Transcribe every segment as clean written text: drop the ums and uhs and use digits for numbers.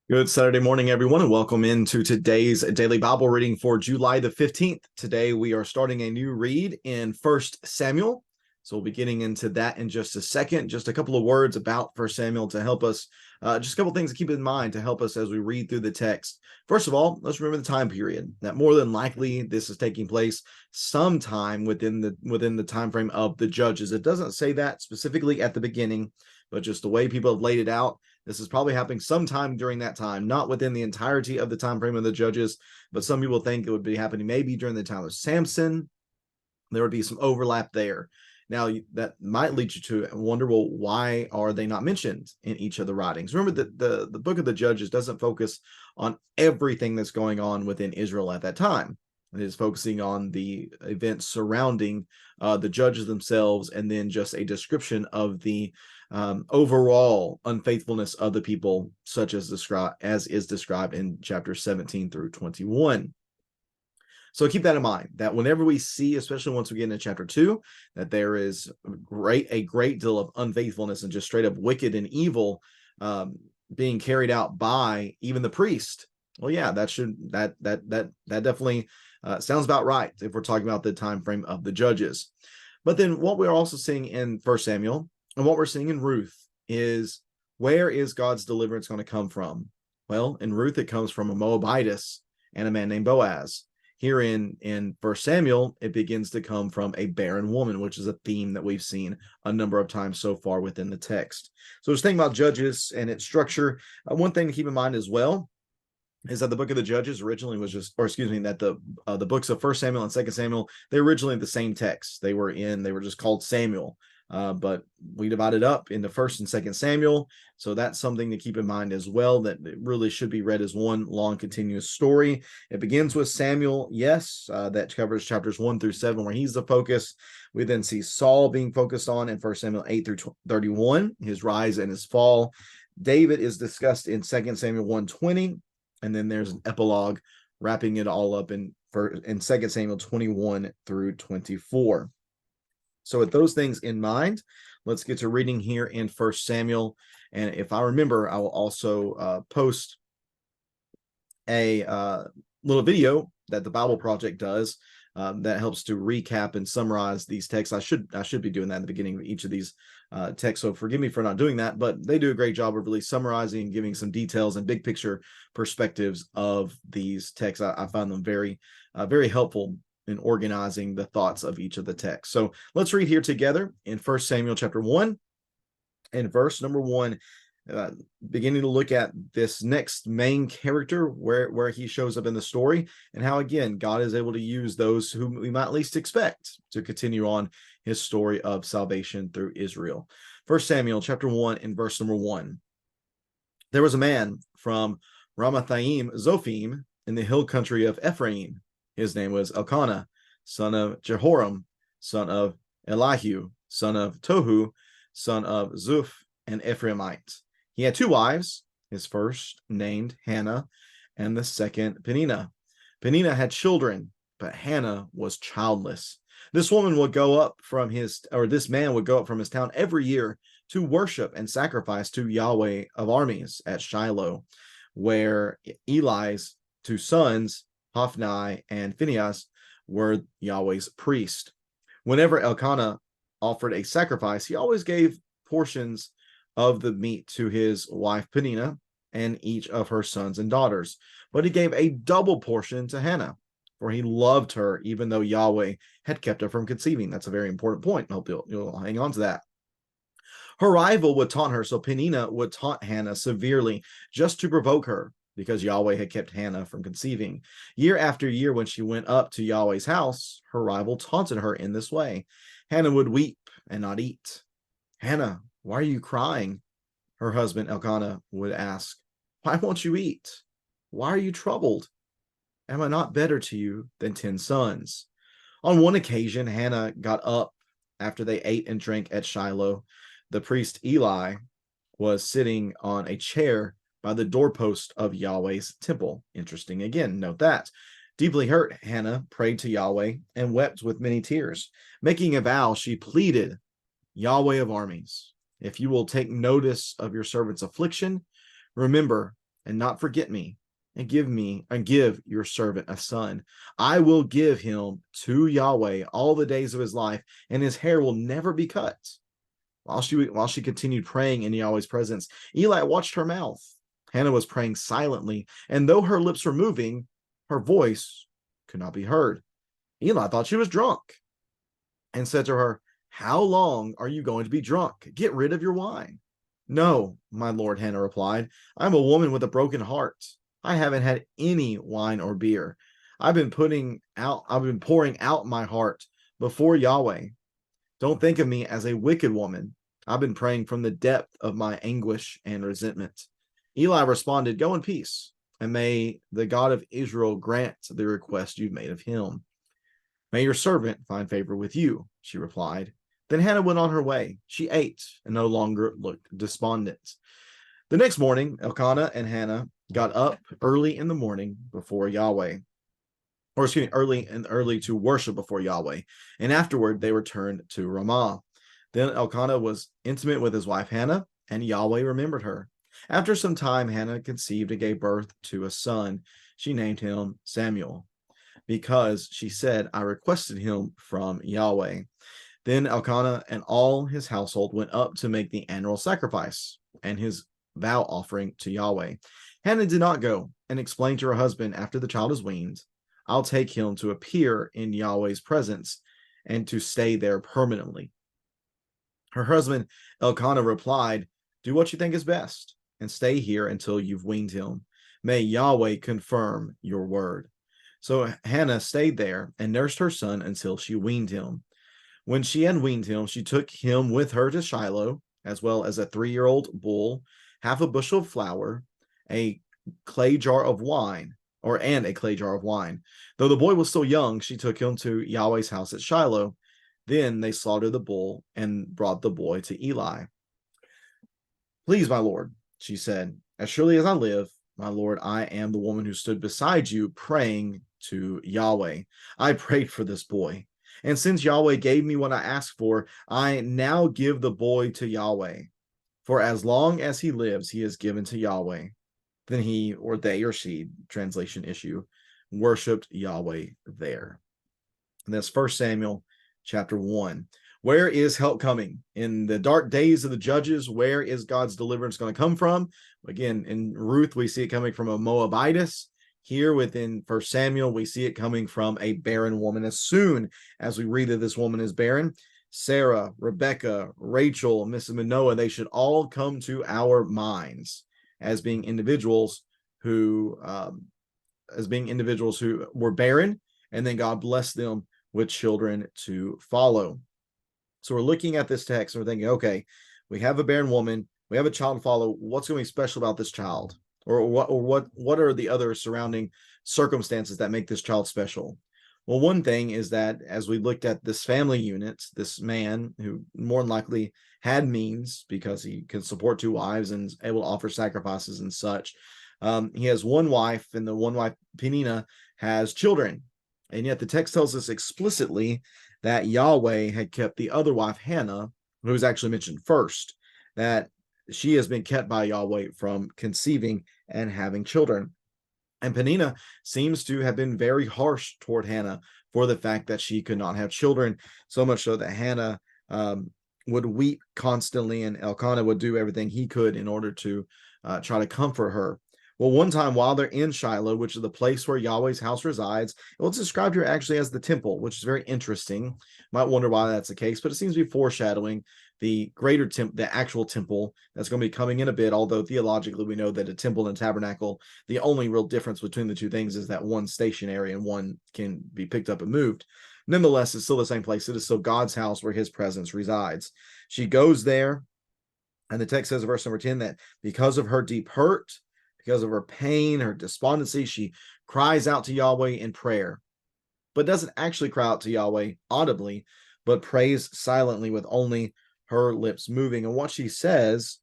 Good Saturday morning, everyone, and welcome into today's daily Bible reading for July the 15th. Today, we are starting a new read in First Samuel. So we'll be getting into that in just a second. Just a couple of words about First Samuel to help us, just a couple of things to keep in mind to help us as we read through the text. First of all, let's remember the time period, that more than likely this is taking place sometime within the time frame of the judges. It doesn't say that specifically at the beginning, but just the way people have laid it out, this is probably happening sometime during that time, not within the entirety of the time frame of the judges, but some people think it would be happening maybe during the time of Samson. There would be some overlap there. Now, that might lead you to wonder, well, why are they not mentioned in each of the writings? Remember that the book of the Judges doesn't focus on everything that's going on within Israel at that time. It is focusing on the events surrounding the judges themselves, and then just a description of the overall unfaithfulness of the people, such as is described in chapters 17 through 21. So keep that in mind, that whenever we see, especially once we get into chapter 2, that there is a great deal of unfaithfulness and just straight up wicked and evil being carried out by even the priest. Well, yeah, that definitely sounds about right if we're talking about the time frame of the judges. But then what we're also seeing in First Samuel and what we're seeing in Ruth is, where is God's deliverance going to come from? Well, in Ruth, it comes from a Moabitess and a man named Boaz. Here in First Samuel, it begins to come from a barren woman, which is a theme that we've seen a number of times so far within the text. So just thinking about Judges and its structure, one thing to keep in mind as well is that the book of the Judges originally was just, or excuse me, that the books of First Samuel and Second Samuel, they originally the same text. They were just called Samuel. But we divided up into First and Second Samuel, so that's something to keep in mind as well, that it really should be read as one long continuous story. It begins with Samuel, yes, that covers chapters 1 through 7, where he's the focus. We then see Saul being focused on in First Samuel 8 through 31, his rise and his fall. David is discussed in Second Samuel 1:20, and then there's an epilogue wrapping it all up in Second Samuel 21 through 24. So with those things in mind, let's get to reading here in First Samuel. And if I remember, I will also post a little video that the Bible Project does that helps to recap and summarize these texts. I should be doing that at the beginning of each of these texts, so forgive me for not doing that, but they do a great job of really summarizing and giving some details and big picture perspectives of these texts. I find them very, very helpful in organizing the thoughts of each of the texts. So let's read here together in First Samuel chapter 1 and verse number 1, beginning to look at this next main character, where he shows up in the story, and how, again, God is able to use those whom we might least expect to continue on his story of salvation through Israel. First Samuel chapter 1 and verse number 1. There was a man from Ramathaim Zophim in the hill country of Ephraim. His name was Elkanah, son of Jehoram, son of Elihu, son of Tohu, son of Zuph, an Ephraimite. He had two wives, his first named Hannah, and the second Peninnah. Peninnah had children, but Hannah was childless. This man would go up from his town every year to worship and sacrifice to Yahweh of armies at Shiloh, where Eli's two sons, Hophni and Phinehas, were Yahweh's priest. Whenever Elkanah offered a sacrifice, he always gave portions of the meat to his wife Peninnah and each of her sons and daughters. But he gave a double portion to Hannah, for he loved her, even though Yahweh had kept her from conceiving. That's a very important point. I hope you'll hang on to that. Her rival would taunt her, so Peninnah would taunt Hannah severely just to provoke her, because Yahweh had kept Hannah from conceiving. Year after year, when she went up to Yahweh's house, her rival taunted her in this way. Hannah would weep and not eat. Hannah, why are you crying? Her husband Elkanah would ask. Why won't you eat? Why are you troubled? Am I not better to you than 10 sons? On one occasion, Hannah got up after they ate and drank at Shiloh. The priest Eli was sitting on a chair by the doorpost of Yahweh's temple. Interesting again, note that. Deeply hurt, Hannah prayed to Yahweh and wept with many tears. Making a vow, she pleaded, Yahweh of armies, if you will take notice of your servant's affliction, remember and not forget me, and give your servant a son. I will give him to Yahweh all the days of his life, and his hair will never be cut. While she continued praying in Yahweh's presence, Eli watched her mouth. Hannah was praying silently, and though her lips were moving, her voice could not be heard. Eli thought she was drunk and said to her, "How long are you going to be drunk? Get rid of your wine." "No, my lord," Hannah replied. "I'm a woman with a broken heart. I haven't had any wine or beer. I've been pouring out my heart before Yahweh. Don't think of me as a wicked woman. I've been praying from the depth of my anguish and resentment." Eli responded, "Go in peace, and may the God of Israel grant the request you've made of him." "May your servant find favor with you," she replied. Then Hannah went on her way. She ate and no longer looked despondent. The next morning, Elkanah and Hannah got up early in the morning before Yahweh, or excuse me, early to worship before Yahweh, and afterward they returned to Ramah. Then Elkanah was intimate with his wife Hannah, and Yahweh remembered her. After some time, Hannah conceived and gave birth to a son. She named him Samuel, because she said, "I requested him from Yahweh." Then Elkanah and all his household went up to make the annual sacrifice and his vow offering to Yahweh. Hannah did not go, and explained to her husband after the child is weaned, "I'll take him to appear in Yahweh's presence and to stay there permanently." Her husband Elkanah replied, "Do what you think is best, and stay here until you've weaned him. May Yahweh confirm your word." So Hannah stayed there and nursed her son until she weaned him. When she had weaned him, she took him with her to Shiloh, as well as a 3-year-old bull, half a bushel of flour, a clay jar of wine, and a clay jar of wine. Though the boy was still young, she took him to Yahweh's house at Shiloh. Then they slaughtered the bull and brought the boy to Eli. "Please, my lord," she said, "as surely as I live, my lord, I am the woman who stood beside you praying to Yahweh. I prayed for this boy. And since Yahweh gave me what I asked for, I now give the boy to Yahweh. For as long as he lives, he is given to Yahweh." Then he, or they, or she, translation issue, worshipped Yahweh there. And that's 1 Samuel chapter 1. Where is help coming? In the dark days of the judges, where is God's deliverance going to come from? Again, in Ruth, we see it coming from a Moabitess. Here within 1 Samuel, we see it coming from a barren woman. As soon as we read that this woman is barren, Sarah, Rebecca, Rachel, Mrs. Manoah, they should all come to our minds as being individuals who were barren, and then God blessed them with children to follow. So we're looking at this text and we're thinking, okay, we have a barren woman, we have a child to follow. What's going to be special about this child? Or what are the other surrounding circumstances that make this child special? Well, one thing is that as we looked at this family unit, this man who more than likely had means because he can support 2 wives and is able to offer sacrifices and such. He has one wife, and the one wife, Peninnah, has children. And yet the text tells us explicitly that Yahweh had kept the other wife, Hannah, who was actually mentioned first, that she has been kept by Yahweh from conceiving and having children. And Peninnah seems to have been very harsh toward Hannah for the fact that she could not have children, so much so that Hannah would weep constantly, and Elkanah would do everything he could in order to try to comfort her. Well, one time while they're in Shiloh, which is the place where Yahweh's house resides, it's described here actually as the temple, which is very interesting. Might wonder why that's the case, but it seems to be foreshadowing the greater temple, the actual temple that's going to be coming in a bit. Although theologically, we know that a temple and a tabernacle, the only real difference between the two things is that one stationary and one can be picked up and moved. Nonetheless, it's still the same place. It is still God's house where his presence resides. She goes there, and the text says in verse number 10 that because of her deep hurt, because of her pain, her despondency, she cries out to Yahweh in prayer, but doesn't actually cry out to Yahweh audibly, but prays silently with only her lips moving. And what she says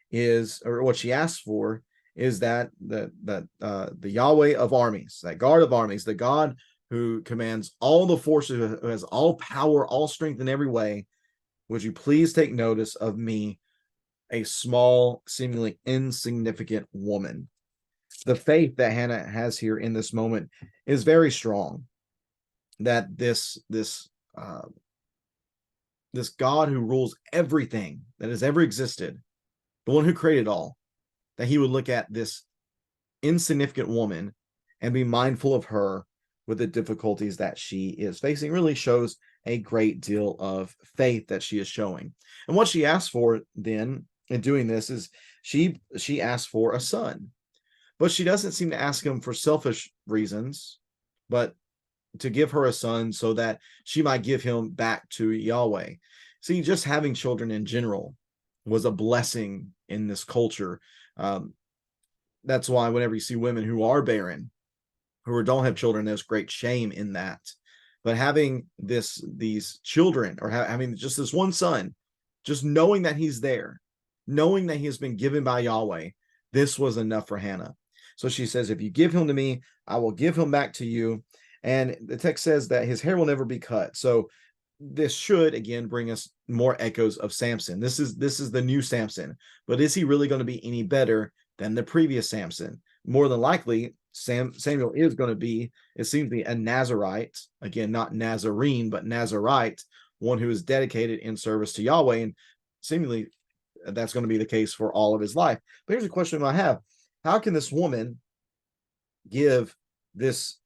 is, or what she asks for, is that the Yahweh of armies, that God of armies, the God who commands all the forces, who has all power, all strength in every way, would you please take notice of me, a small, seemingly insignificant woman? The faith that Hannah has here in this moment is very strong, that this God who rules everything that has ever existed, the one who created all, that he would look at this insignificant woman and be mindful of her with the difficulties that she is facing, really shows a great deal of faith that she is showing. And what she asks for then in doing this is she asks for a son, but she doesn't seem to ask him for selfish reasons, but to give her a son so that she might give him back to Yahweh. See, just having children in general was a blessing in this culture. That's why whenever you see women who are barren, who don't have children, there's great shame in that. But having these children, or having just this one son, just knowing that he's there, knowing that he has been given by Yahweh, this was enough for Hannah. So she says, if you give him to me, I will give him back to you. And the text says that his hair will never be cut. So this should again bring us more echoes of Samson. This is the new Samson, but is he really going to be any better than the previous Samson? More than likely, Samuel is going to be, it seems to be, a Nazarite, again, not Nazarene, but Nazarite, one who is dedicated in service to Yahweh, and seemingly that's going to be the case for all of his life. But here's a question I have: how can this woman give this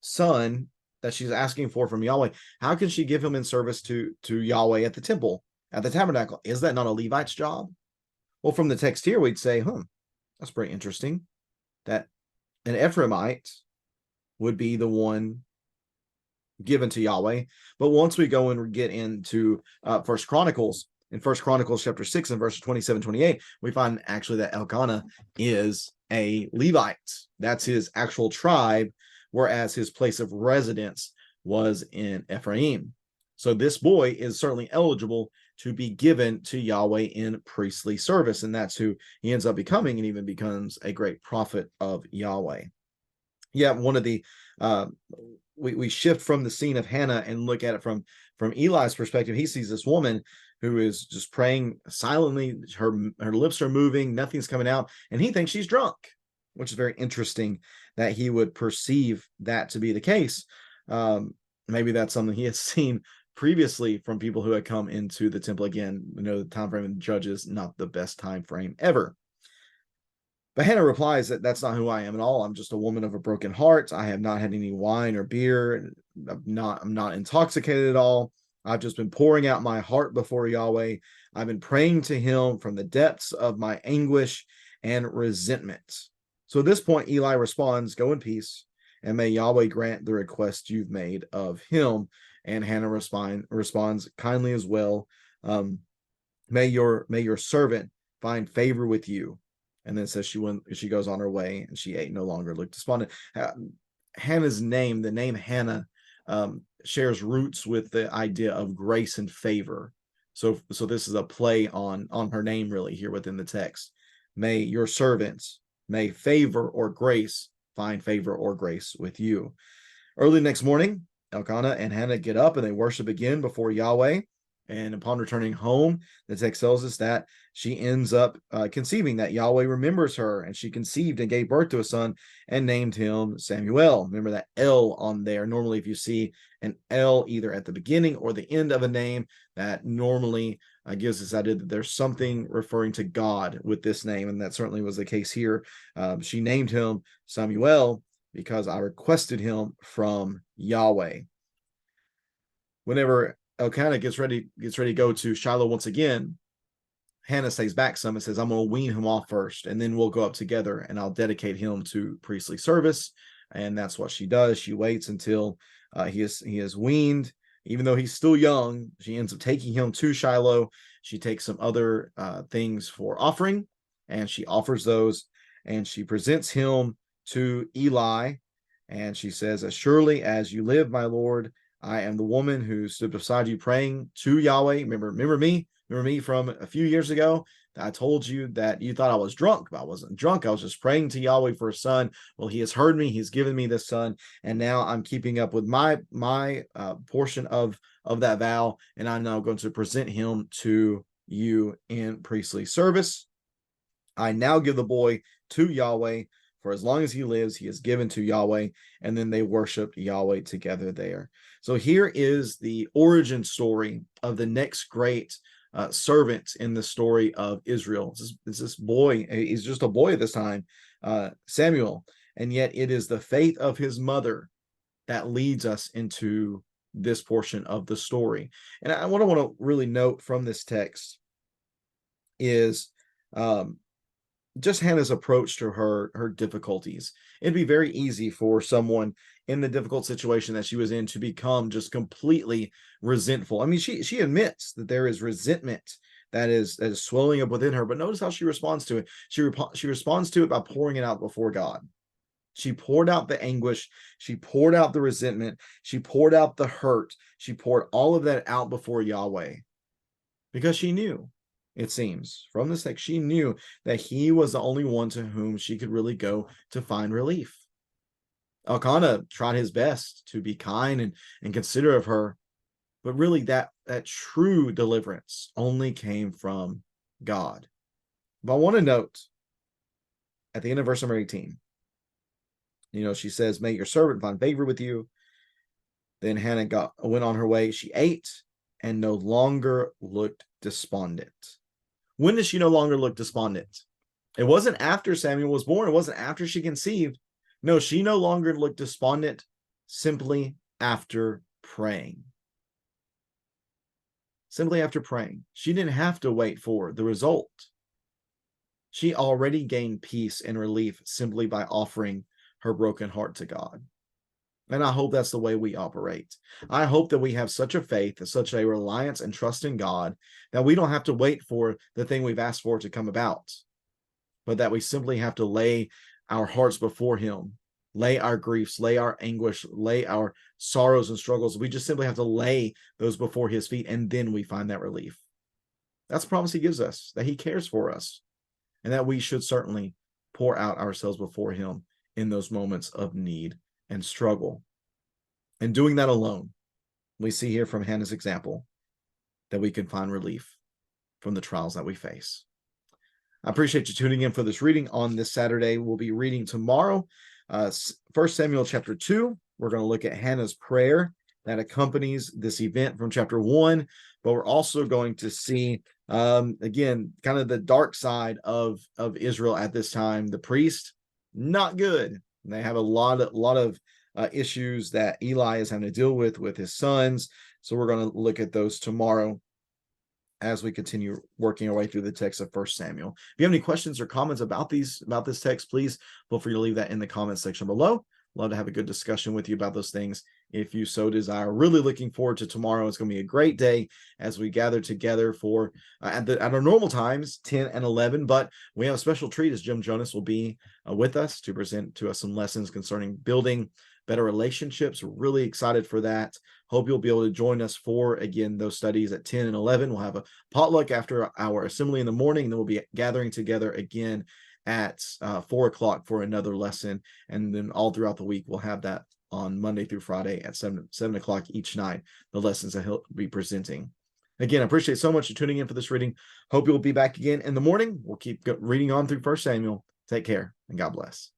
son that she's asking for from Yahweh, how can she give him in service to Yahweh at the temple, at the tabernacle? Is that not a Levite's job? Well, from the text here, we'd say, that's pretty interesting, that an Ephraimite would be the one given to Yahweh. But once we go and get into First Chronicles, in First Chronicles chapter 6 and verses 27-28, we find actually that Elkanah is a Levite. That's his actual tribe, whereas his place of residence was in Ephraim. So this boy is certainly eligible to be given to Yahweh in priestly service, and that's who he ends up becoming, and even becomes a great prophet of Yahweh. Yeah, one of the we shift from the scene of Hannah and look at it from Eli's perspective. He sees this woman who is just praying silently. Her lips are moving, nothing's coming out, and he thinks she's drunk, which is very interesting that he would perceive that to be the case. Maybe that's something he has seen previously from people who had come into the temple. Again, the time frame in Judges, not the best time frame ever. But Hannah replies that that's not who I am at all. I'm just a woman of a broken heart. I have not had any wine or beer. I'm not intoxicated at all. I've just been pouring out my heart before Yahweh. I've been praying to him from the depths of my anguish and resentment. So at this point, Eli responds, go in peace, and may Yahweh grant the request you've made of him. And Hannah responds kindly as well. May your servant find favor with you. And then says she goes on her way, and she ate no longer, looked despondent. Hannah's name, the name Hannah, shares roots with the idea of grace and favor. So this is a play on her name, really, here within the text. May your servants, may favor or grace find favor or grace with you. Early next morning, Elkanah and Hannah get up and they worship again before Yahweh. And upon returning home, the text tells us that she ends up conceiving, that Yahweh remembers her, and she conceived and gave birth to a son and named him Samuel. Remember that L on there. Normally, if you see an L either at the beginning or the end of a name, that normally gives this idea that there's something referring to God with this name, and that certainly was the case here. She named him Samuel because I requested him from Yahweh. Whenever Elkanah gets ready to go to Shiloh once again, Hannah stays back some and says, I'm going to wean him off first, and then we'll go up together and I'll dedicate him to priestly service. And that's what she does. She waits until he is weaned. Even though he's still young, she ends up taking him to Shiloh. She takes some other things for offering, and she offers those, and she presents him to Eli. And she says, as surely as you live, my Lord, I am the woman who stood beside you praying to Yahweh. Remember me from a few years ago? I told you that you thought I was drunk, but I wasn't drunk. I was just praying to Yahweh for a son. Well, he has heard me. He's given me this son. And now I'm keeping up with my portion of that vow. And I'm now going to present him to you in priestly service. I now give the boy to Yahweh For as long as he lives, he is given to Yahweh. And then they worshiped Yahweh together there. So here is the origin story of the next great servant in the story of Israel. This boy, he's just a boy at this time, Samuel. And yet it is the faith of his mother that leads us into this portion of the story. And what I want to really note from this text is just Hannah's approach to her difficulties. It'd be very easy for someone in the difficult situation that she was in to become just completely resentful. I mean, she admits that there is resentment that is swelling up within her, but notice how she responds to it. She responds to it by pouring it out before God. She poured out the anguish. She poured out the resentment. She poured out the hurt. She poured all of that out before Yahweh because she knew, it seems, from this text, she knew that he was the only one to whom she could really go to find relief. Elkanah tried his best to be kind and considerate of her, but really that true deliverance only came from God. But I want to note at the end of verse number 18, she says, "May your servant find favor with you." Then Hannah went on her way. She ate and no longer looked despondent. When does she no longer look despondent? It wasn't after Samuel was born. It wasn't after she conceived. No, she no longer looked despondent simply after praying. Simply after praying. She didn't have to wait for the result. She already gained peace and relief simply by offering her broken heart to God. And I hope that's the way we operate. I hope that we have such a faith, such a reliance and trust in God that we don't have to wait for the thing we've asked for to come about, but that we simply have to lay our hearts before him, lay our griefs, lay our anguish, lay our sorrows and struggles. We just simply have to lay those before his feet, and then we find that relief. That's the promise he gives us, that he cares for us, and that we should certainly pour out ourselves before him in those moments of need and struggle. And doing that alone, we see here from Hannah's example that we can find relief from the trials that we face. I appreciate you tuning in for this reading on this Saturday. We'll be reading tomorrow, 1 Samuel chapter 2. We're going to look at Hannah's prayer that accompanies this event from chapter 1, but we're also going to see, again, kind of the dark side of Israel at this time. The priest, not good. They have a lot of issues that Eli is having to deal with his sons. So we're going to look at those tomorrow as we continue working our way through the text of 1 Samuel. If you have any questions or comments about this text, please feel free to leave that in the comments section below. Love to have a good discussion with you about those things if you so desire. Really looking forward to tomorrow. It's going to be a great day as we gather together for at our normal times, 10 and 11. But we have a special treat as Jim Jonas will be with us to present to us some lessons concerning building better relationships. We're really excited for that. Hope you'll be able to join us for, again, those studies at 10 and 11. We'll have a potluck after our assembly in the morning. Then we'll be gathering together again at 4 o'clock for another lesson. And then all throughout the week, we'll have that on Monday through Friday at 7 o'clock each night, the lessons that he'll be presenting. Again, I appreciate so much for tuning in for this reading. Hope you'll be back again in the morning. We'll keep reading on through 1 Samuel. Take care and God bless.